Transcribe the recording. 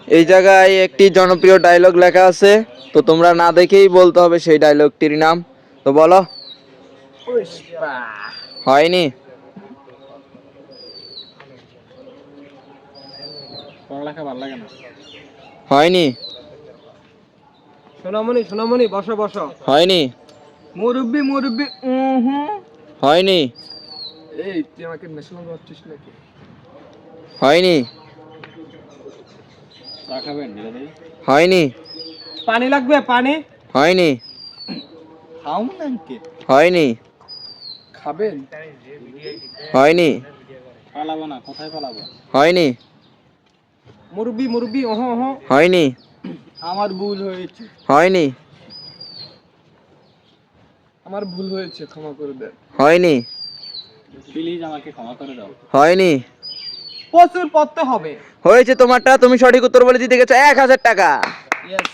এই জায়গায় একটি জনপ্রিয় ডায়লগ লেখা আছে, তো তোমরা না দেখেই বলতে হবে সেই ডায়লগটির নাম। তো বলো। হয়নি। পড়ালেখা ভালো লাগে না। হয়নি। সোনামণি সোনামণি বসো বসো। হয়নি। মুরব্বি মুরব্বি হয়নি। এই তুই আমাকে ন্যাশনাল করছিস নাকি? হয়নি। চা খাবেন? হয়নি। পানি লাগবে পানি? হয়নি। খাও নাকি? হয়নি। খাবেন? হয়নি। পালাবো না, কোথায় পালাবো? হয়নি। মুরব্বি মুরব্বি হয়নি। আমার ভুল হয়েছে। হয়নি। আমার ভুল হয়েছে, ক্ষমা করে দেন। হয়নি। প্লিজ আমাকে ক্ষমা করে দাও। হয়নি। প্রচুর পড়তে হবে। হয়েছে তোমারটা, তুমি সঠিক উত্তর বলে জিতে গেছো 1000 টাকা। ইয়েস।